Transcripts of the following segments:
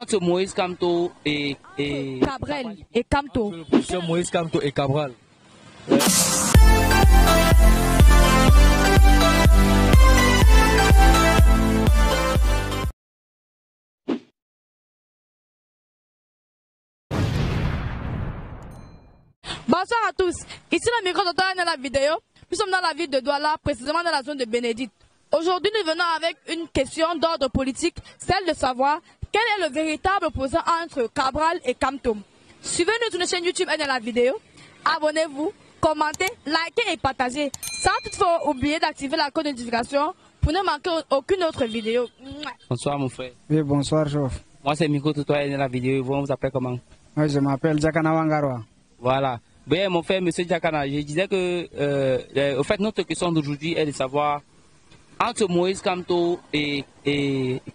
Entre Moïse Kamto et Cabrel et Kamto. Le professeur Moïse Kamto et Cabral. Bonsoir à tous. Ici le micro de la vidéo. Nous sommes dans la ville de Douala, précisément dans la zone de Bénédicte. Aujourd'hui, nous venons avec une question d'ordre politique, celle de savoir quel est le véritable opposant entre Cabral et Kamto. Suivez-nous sur notre chaîne YouTube et dans la vidéo. Abonnez-vous, commentez, likez et partagez. Sans toutefois oublier d'activer la code de notification pour ne manquer aucune autre vidéo. Bonsoir mon frère. Oui, bonsoir, chef. Moi c'est Miko Tutoa et dans la vidéo. Vous appelez comment? Moi, je m'appelle Jakana Wangarwa. Voilà. Bien, mon frère, monsieur Jakana, je disais que, au fait, notre question d'aujourd'hui est de savoir, entre Moïse Kamto et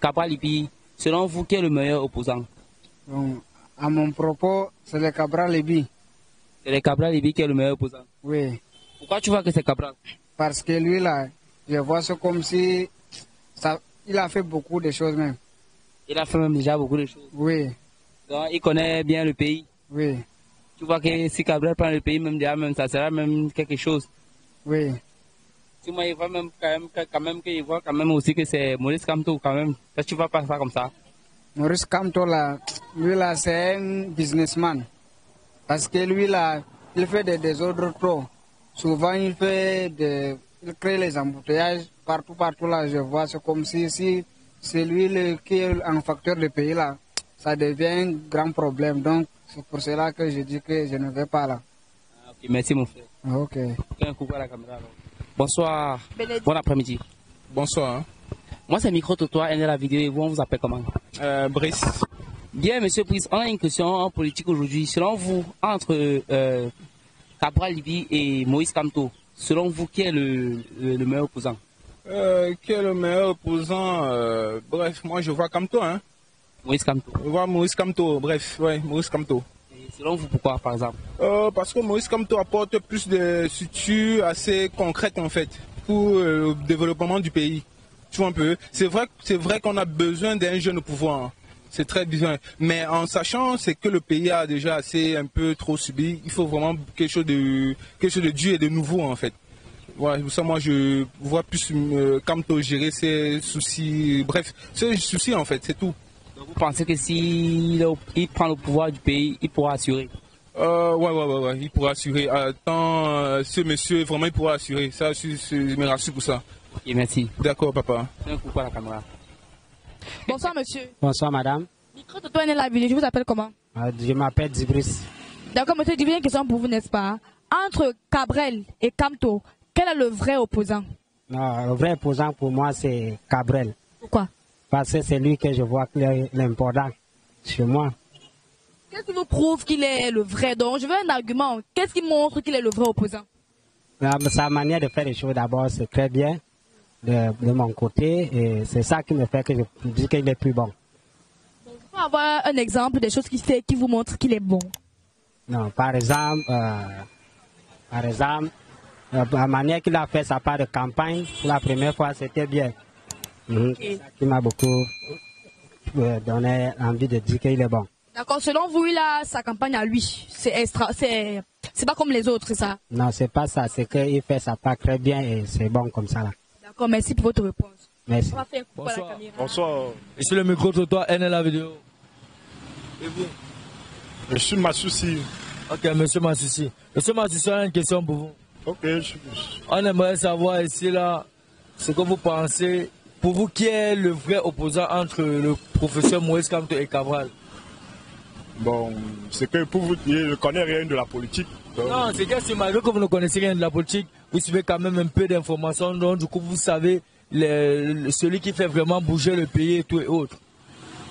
Cabral Libi, selon vous, qui est le meilleur opposant? Donc, à mon propos, c'est le Cabral Libi. C'est le Cabral Libi qui est le meilleur opposant? Oui. Pourquoi tu vois que c'est Cabral? Parce que lui, là, je vois ça comme si il a fait beaucoup de choses même. Il a fait même déjà beaucoup de choses. Oui. Donc, il connaît bien le pays. Oui. Tu vois que si Cabral prend le pays, même déjà, même, ça sera même quelque chose. Oui. Si moi, il voit même qu'il voit quand même aussi que c'est Maurice Kamto quand même. Est-ce que tu vois pas ça comme ça? Maurice Kamto, là, lui, là, c'est un businessman. Parce que lui, là, il fait des désordres trop. Souvent, il crée les embouteillages partout, là, je vois. C'est comme si c'est lui qui est un facteur du pays, là. Ça devient un grand problème. Donc, c'est pour cela que je dis que je ne vais pas là. Ah, ok, merci mon frère. Ok. Un coucou à la caméra alors. Bonsoir. Bénédicte. Bon après-midi. Bonsoir. Moi c'est Micro Totoa, et la vidéo et vous on vous appelle comment? Brice. Bien monsieur Brice, on a une question en politique aujourd'hui. Selon vous, entre Cabral Libi et Moïse Kamto, selon vous, qui est le meilleur opposant? Qui est le meilleur opposant? Bref, moi je vois Kamto, hein. Moïse Kamto. Je vois Maurice Kamto, bref, ouais, Maurice Kamto. Et selon vous, pourquoi par exemple? Parce que Maurice Kamto apporte plus de structures assez concrètes en fait pour le développement du pays. Tu vois un peu. C'est vrai qu'on a besoin d'un jeune au pouvoir. Hein. C'est très bien. Mais en sachant c'est que le pays a déjà assez un peu trop subi, il faut vraiment quelque chose de dur et de nouveau en fait. Voilà, pour ça moi je vois plus Kamto gérer ses soucis. Bref, ses soucis en fait, c'est tout. Donc, vous pensez que s'il prend le pouvoir du pays, il pourra assurer? Ouais, il pourra assurer. Tant ce monsieur, vraiment, il pourra assurer. Ça, je me rassure pour ça. Ok, merci. D'accord, papa. Un coucou à la caméra. Bonsoir monsieur. Bonsoir madame. Micro de toi est la vidéo. Je vous appelle comment? Je m'appelle Dibris. D'accord, monsieur, j'ai une question pour vous, n'est-ce pas? Entre Cabrel et Kamto, quel est le vrai opposant? Non, le vrai opposant pour moi c'est Cabrel. Pourquoi? Parce que c'est lui que je vois l'important chez moi. Qu'est-ce qui vous prouve qu'il est le vrai? Donc, je veux un argument. Qu'est-ce qui montre qu'il est le vrai opposant? Sa manière de faire les choses d'abord c'est très bien de mon côté et c'est ça qui me fait que je dis qu'il est plus bon. Donc, je peux avoir un exemple des choses qu'il fait qui vous montrent qu'il est bon. Non, par exemple, la manière qu'il a fait sa part de campagne, pour la première fois c'était bien. C'est ça qui m'a beaucoup donné envie de dire qu'il est bon. D'accord, selon vous, il a sa campagne à lui. C'est pas comme les autres, c'est ça? Non, c'est pas ça, c'est qu'il fait sa part très bien et c'est bon comme ça là. D'accord, merci pour votre réponse. Merci. On va faire coucou à la caméra. Bonsoir. Ici le micro Totoa, et la vidéo. Et vous? Je suis Massouci. Ok, monsieur Massouci. Monsieur Massouci, on a une question pour vous. Ok, On aimerait savoir ici là, ce que vous pensez. Pour vous, qui est le vrai opposant entre le professeur Moïse Kamto et Cabral? Bon, c'est que pour vous dire, je ne connais rien de la politique. Donc... Non, c'est que malgré que vous ne connaissez rien de la politique, vous suivez quand même un peu d'informations, donc du coup vous savez celui qui fait vraiment bouger le pays et tout et autres.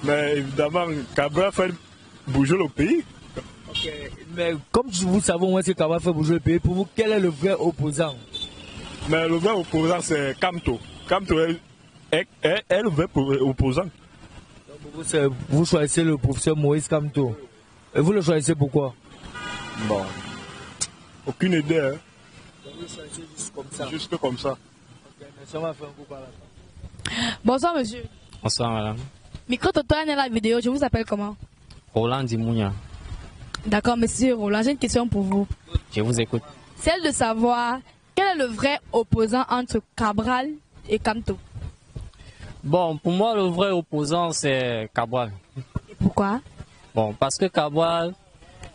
Mais évidemment, Cabral fait bouger le pays. Okay. Mais comme vous savez où est-ce que Cabral fait bouger le pays, pour vous, quel est le vrai opposant? Mais le vrai opposant, c'est Kamto. Kamto est le vrai opposant. Donc vous choisissez le professeur Moïse Kamto. Et vous le choisissez pourquoi? Bon, aucune idée. Hein. Donc vous choisissez juste comme ça? Juste comme ça. Okay, merci, on va faire un coup par là. Bonsoir, monsieur. Bonsoir, madame. Micro Toto est la vidéo, je vous appelle comment? Roland Dimounia. D'accord, monsieur Roland, j'ai une question pour vous. Je vous écoute. Celle de savoir quel est le vrai opposant entre Cabral et Kamto. Bon, pour moi, le vrai opposant, c'est Cabral. Et pourquoi? Bon, parce que Cabral,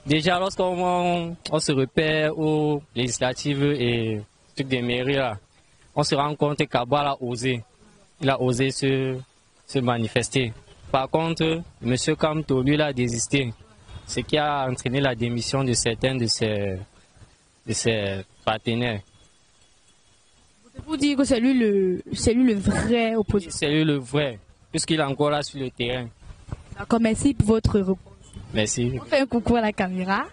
déjà, lorsqu'on se repère aux législatives et trucs des mairies, là, on se rend compte que Cabral a osé. Il a osé se manifester. Par contre, M. Kamto, lui, il a désisté. Ce qui a entraîné la démission de certains de ses partenaires. Vous dites que c'est lui le vrai opposant. C'est lui le vrai, puisqu'il est encore là sur le terrain. D'accord, merci pour votre réponse. Merci. On fait un coucou à la caméra.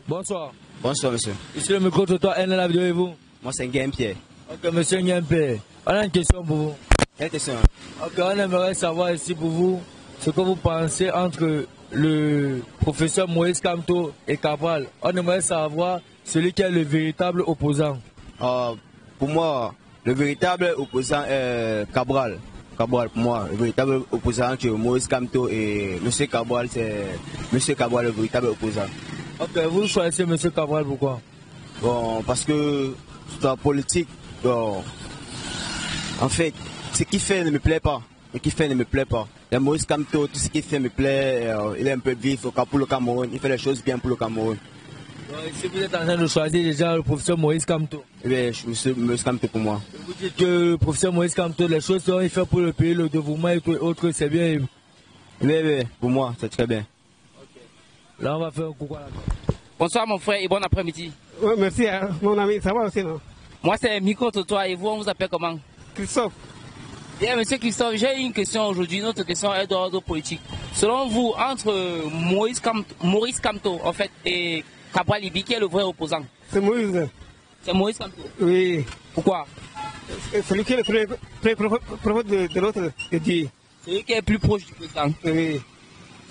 Bonsoir. Bonsoir, monsieur. Ici le micro de toi, la vidéo et vous? Moi, c'est Nguyen Pierre. Ok, monsieur Nguyen Pierre. On a une question pour vous. Quelle question? Ok, on aimerait savoir ici pour vous ce que vous pensez entre le professeur Moïse Kamto et Cabral. On aimerait savoir celui qui est le véritable opposant. Pour moi, le véritable opposant est Cabral. Cabral, pour moi, le véritable opposant entre Moïse Kamto et M. Cabral, c'est M. Cabral le véritable opposant. Ok, vous choisissez M. Cabral, pourquoi? Bon, parce que dans la politique, bon, en fait, ce qu'il fait ne me plaît pas. Ce qu'il fait ne me plaît pas. Et Moïse Kamto, tout ce qu'il fait me plaît. Il est un peu vif pour le Cameroun. Il fait les choses bien pour le Cameroun. Si vous êtes en train de choisir déjà le professeur Moïse Kamto. Oui, Moïse Kamto pour moi. Vous dites que le professeur Moïse Kamto, les choses qu'il fait pour le pays, le développement et autres, c'est bien. Oui, pour moi, c'est très bien. Okay. Là, on va faire un coucou à la table. Bonsoir mon frère et bon après-midi. Oui, merci mon ami, ça va aussi, non? Moi c'est Micro Toto et vous, on vous appelle comment? Christophe. Bien, monsieur Christophe, j'ai une question aujourd'hui. Notre question est d'ordre politique. Selon vous, entre Maurice Kamto en fait, et Cabral Libye, qui est le vrai opposant? C'est Moïse. C'est Moïse Kamto? Oui. Pourquoi? C'est lui qui est le premier prophète de l'autre, de Dieu. C'est lui qui est plus proche du président? Oui,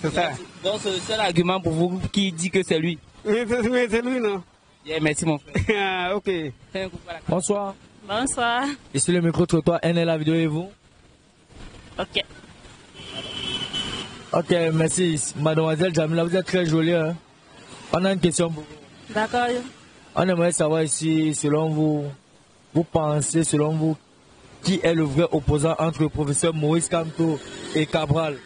c'est ça. Donc c'est le seul argument pour vous qui dit que c'est lui? Oui, c'est lui, non? Bien, merci mon frère. Ok. Bonsoir. Bonsoir. Ici le micro trottoir, la vidéo et vous? Ok. Ok, merci. Mademoiselle Jamila, vous êtes très jolie. Hein? On a une question pour vous. D'accord. On aimerait savoir ici, selon vous, vous pensez, selon vous, qui est le vrai opposant entre le professeur Moïse Kamto et Cabral?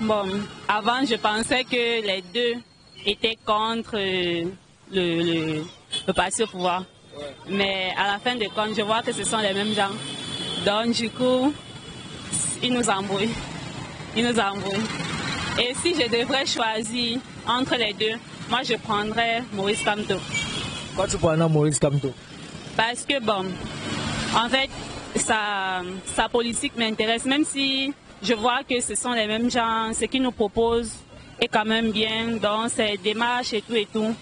Bon, avant, je pensais que les deux étaient contre le parti au pouvoir. Ouais. Mais à la fin de compte, je vois que ce sont les mêmes gens. Donc, du coup, ils nous embrouillent. Ils nous embrouillent. Et si je devrais choisir entre les deux, moi, je prendrais Moïse Kamto. Pourquoi tu prendrais Moïse Kamto? Parce que, bon, en fait, sa politique m'intéresse, même si je vois que ce sont les mêmes gens, ce qu'ils nous proposent est quand même bien dans ses démarches et tout.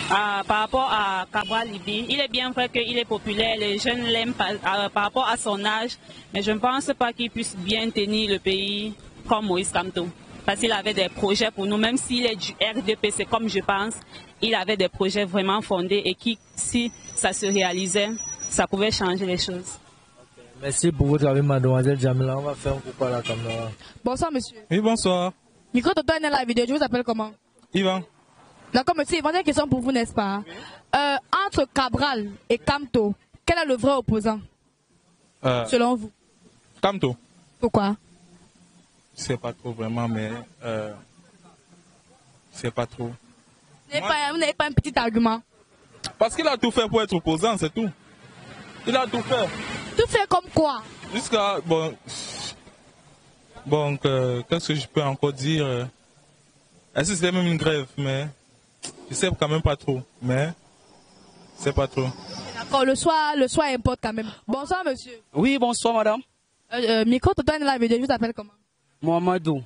Par rapport à Cabral Libye, il est bien vrai qu'il est populaire, les jeunes l'aiment par rapport à son âge, mais je ne pense pas qu'il puisse bien tenir le pays comme Moïse Kamto. Parce qu'il avait des projets pour nous, même s'il est du RDP, c'est comme je pense, il avait des projets vraiment fondés et qui, si ça se réalisait, ça pouvait changer les choses. Merci pour votre avis, mademoiselle Jamila. On va faire un coucou à la caméra. Bonsoir, monsieur. Oui, bonsoir. Micro Toto est la vidéo, je vous appelle comment? Ivan. D'accord, monsieur, Ivan, j'ai une question pour vous, n'est-ce pas? Entre Cabral et Kamto, quel est le vrai opposant? Selon vous? Kamto. Pourquoi? C'est pas trop vraiment, mais c'est pas trop. Vous n'avez pas un petit argument? Parce qu'il a tout fait pour être opposant, c'est tout. Il a tout fait. Tout fait comme quoi? Jusqu'à... Bon, qu'est-ce que je peux encore dire? Est-ce que c'était même une grève? Mais je sais quand même pas trop. Mais c'est pas trop. D'accord, le soir importe quand même. Bonsoir, monsieur. Oui, bonsoir, madame. Micro Toto est la vidéo, je vous appelle comment? Mohamedou.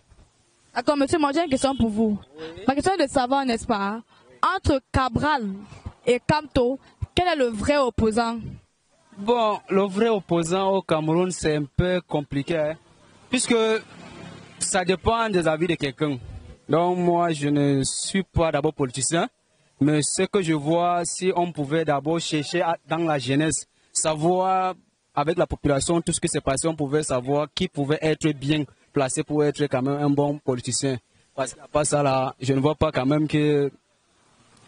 D'accord, monsieur, moi j'ai une question pour vous. Oui. Ma question est de savoir, n'est-ce pas, entre Cabral et Kamto, quel est le vrai opposant? Bon, le vrai opposant au Cameroun, c'est un peu compliqué, hein, puisque ça dépend des avis de quelqu'un. Donc moi, je ne suis pas d'abord politicien, mais ce que je vois, si on pouvait d'abord chercher dans la jeunesse, savoir avec la population tout ce qui s'est passé, on pouvait savoir qui pouvait être bien placé pour être quand même un bon politicien. Parce qu'à part ça, là, je ne vois pas quand même qu'il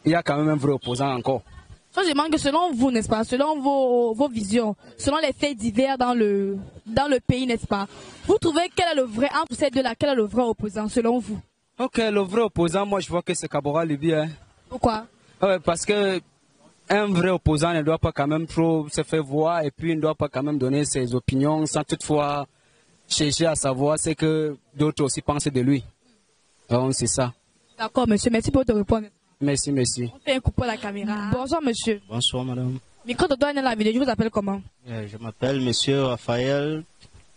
y a quand même un vrai opposant encore. Je demande que selon vous, n'est-ce pas, selon vos visions, selon les faits divers dans le pays, n'est-ce pas, vous trouvez quel est le vrai, entre ces deux-là, quel est le vrai opposant selon vous? Ok, le vrai opposant, moi je vois que c'est Kabora Libye. Hein. Pourquoi? Parce que un vrai opposant ne doit pas quand même trop se faire voir et puis il ne doit pas quand même donner ses opinions sans toutefois chercher à savoir ce que d'autres aussi pensent de lui. Donc c'est ça. D'accord, monsieur, merci pour te répondre. Merci, merci. On fait un coup pour la caméra. Bonsoir, monsieur. Bonsoir, madame. Micro de toi, la vidéo, je vous appelle comment? Je m'appelle monsieur Raphaël.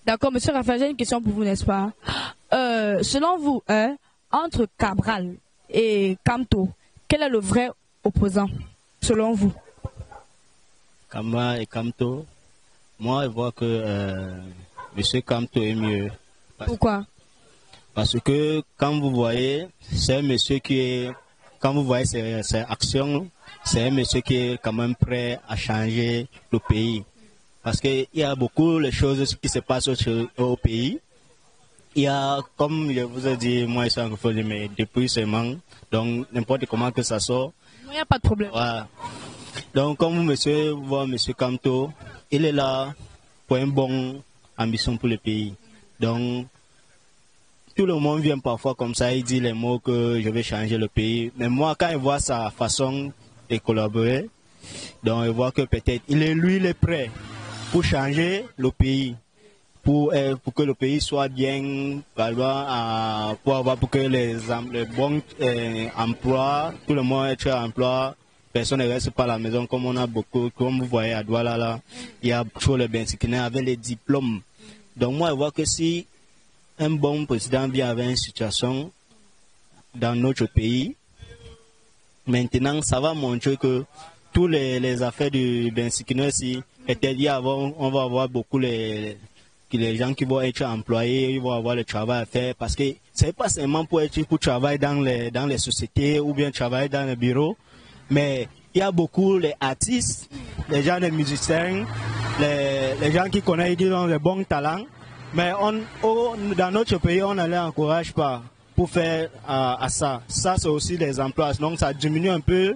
D'accord, monsieur Raphaël, j'ai une question pour vous, n'est-ce pas? Selon vous, entre Cabral et Kamto, quel est le vrai opposant, selon vous? Cabral et Kamto, moi, je vois que monsieur Kamto est mieux. Pourquoi? Parce que, quand vous voyez, c'est un monsieur qui est... Quand vous voyez ses actions, c'est un monsieur qui est quand même prêt à changer le pays. Parce qu'il y a beaucoup de choses qui se passent au pays. Il y a, comme je vous ai dit, moi je suis anglophone, mais depuis seulement, donc n'importe comment que ça sort. Il n'y a pas de problème. Voilà. Donc comme monsieur voit monsieur Kamto, il est là pour une bonne ambition pour le pays. Donc tout le monde vient parfois comme ça, il dit les mots que je vais changer le pays. Mais moi, quand je vois sa façon de collaborer, donc je vois que peut-être il est prêt pour changer le pays, pour que le pays soit bien, pour que les bons emplois, tout le monde ait un emploi, personne ne reste pas à la maison comme on a beaucoup, comme vous voyez à Douala là, il y a toujours les Bensikine avec les diplômes. Donc moi, je vois que si un bon président vient avec une situation dans notre pays, maintenant ça va montrer que tous les affaires du Bensikine, si peut-être on va avoir beaucoup les gens qui vont être employés, ils vont avoir le travail à faire, parce que c'est pas seulement pour travailler dans les sociétés ou bien travailler dans les bureaux, mais il y a beaucoup les artistes, les gens, les musiciens, les gens qui connaissent, qui ont de bons talents. Mais dans notre pays, on ne les encourage pas pour faire à ça. Ça, c'est aussi des emplois. Donc, ça diminue un peu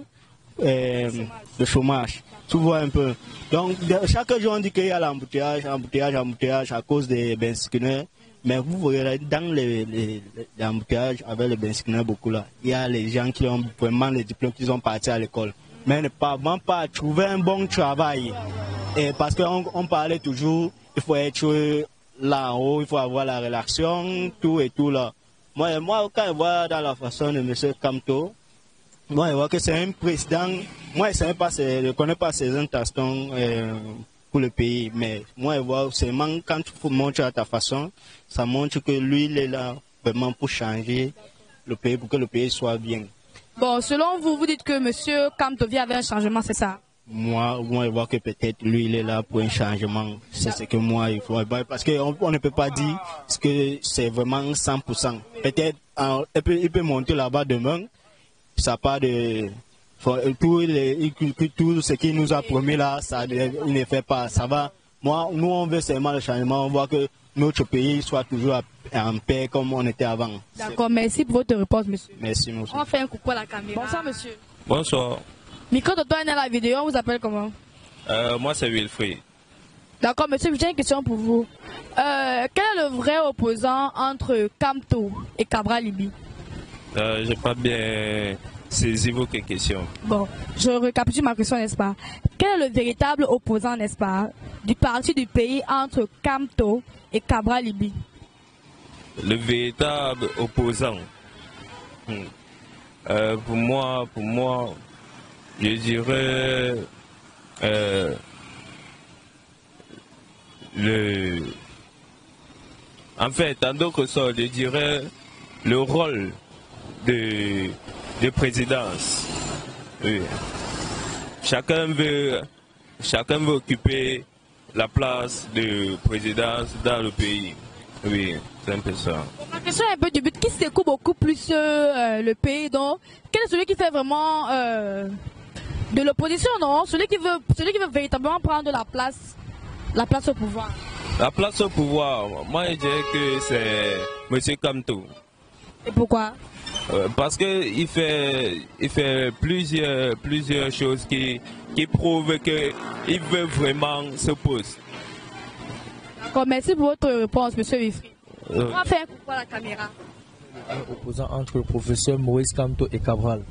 le chômage. Tu vois un peu. Donc, chaque jour, on dit qu'il y a l'embouteillage à cause des Bensikine. Mais vous voyez, dans les embouteillages avec les Bensikine, beaucoup là, il y a les gens qui ont vraiment les diplômes, qui sont partis à l'école. Mais ne pas trouver un bon travail. Et parce qu'on parlait toujours, il faut être là en haut, il faut avoir la relation, tout et tout là. Moi quand je vois dans la façon de M. Kamto, moi je vois que c'est un président, moi je ne connais pas ses intentions pour le pays, mais moi je vois seulement quand tu montres à ta façon, ça montre que lui il est là vraiment pour changer le pays, pour que le pays soit bien. Bon, selon vous, vous dites que M. Kamto vient avec un changement, c'est ça? Moi, je vois que peut-être lui, il est là pour un changement. C'est ce que moi, il faut. Parce qu'on ne peut pas dire que c'est vraiment 100%. Peut-être, il peut monter là-bas demain. Ça part de. Tout ce qu'il nous a promis là, il ne fait pas. Ça va. Nous, on veut seulement le changement. On voit que notre pays soit toujours en paix comme on était avant. D'accord, merci pour votre réponse, monsieur. Merci, monsieur. On fait un coucou à la caméra. Bonsoir, monsieur. Bonsoir. Micro de toi, la vidéo, on vous appelle comment? Moi, c'est Wilfried. D'accord, monsieur, j'ai une question pour vous. Quel est le vrai opposant entre Kamto et Cabral Libye? Je n'ai pas bien saisi vos questions. Bon, je récapitule ma question, n'est-ce pas? Quel est le véritable opposant, n'est-ce pas, du parti du pays entre Kamto et Cabral Libye? Le véritable opposant, pour moi, je dirais en fait, en d'autres sortes, je dirais le rôle de présidence. Oui. Chacun veut occuper la place de présidence dans le pays. Oui, c'est un peu ça. Ma question est un peu du but. Qui secoue beaucoup plus le pays? Donc, quel est celui qui fait vraiment de l'opposition, non? Celui qui veut véritablement prendre la place au pouvoir. La place au pouvoir, moi je dirais que c'est M. Kamto. Et pourquoi? Parce qu'il fait plusieurs choses qui prouvent qu'il veut vraiment ce poste. D'accord, merci pour votre réponse, M. Wifri. On va faire pour la caméra. Opposant entre le professeur Moïse Kamto et Cabral.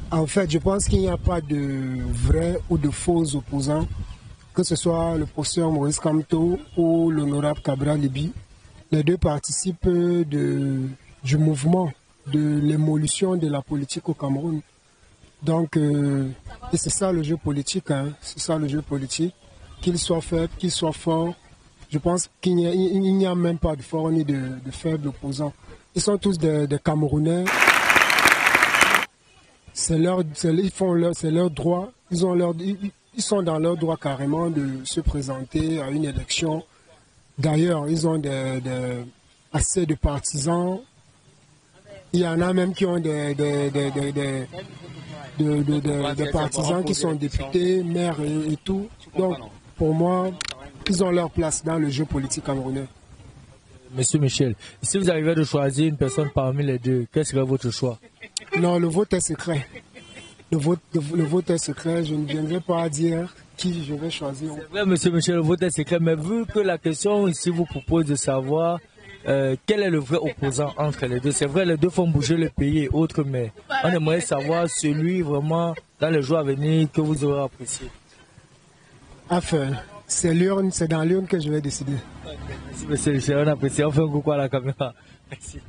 En fait, je pense qu'il n'y a pas de vrais ou de faux opposants, que ce soit le professeur Moïse Kamto ou l'honorable Cabral Libi. Les deux participent du mouvement de l'émolution de la politique au Cameroun. Donc, et c'est ça le jeu politique, hein, c'est ça le jeu politique. Qu'il soit faible, qu'il soit fort, je pense qu'il n'y a même pas de fort ni de faible opposant. Ils sont tous des Camerounais. C'est leur droit. Ils sont dans leur droit carrément de se présenter à une élection. D'ailleurs, ils ont assez de partisans. Il y en a même qui ont des partisans qui sont députés, maires et tout. Donc, pour moi, ils ont leur place dans le jeu politique camerounais. Monsieur Michel, si vous arrivez de choisir une personne parmi les deux, quel serait votre choix? Non, le vote est secret. Le vote est secret. Je ne viendrai pas dire qui je vais choisir. C'est vrai, monsieur Michel, le vote est secret. Mais vu que la question ici vous propose de savoir quel est le vrai opposant entre les deux. C'est vrai, les deux font bouger le pays et autres, mais on aimerait savoir celui vraiment dans les jours à venir que vous aurez apprécié. Enfin, c'est dans l'urne que je vais décider. Merci, monsieur Michel, on apprécie. On fait un coucou à la caméra. Merci.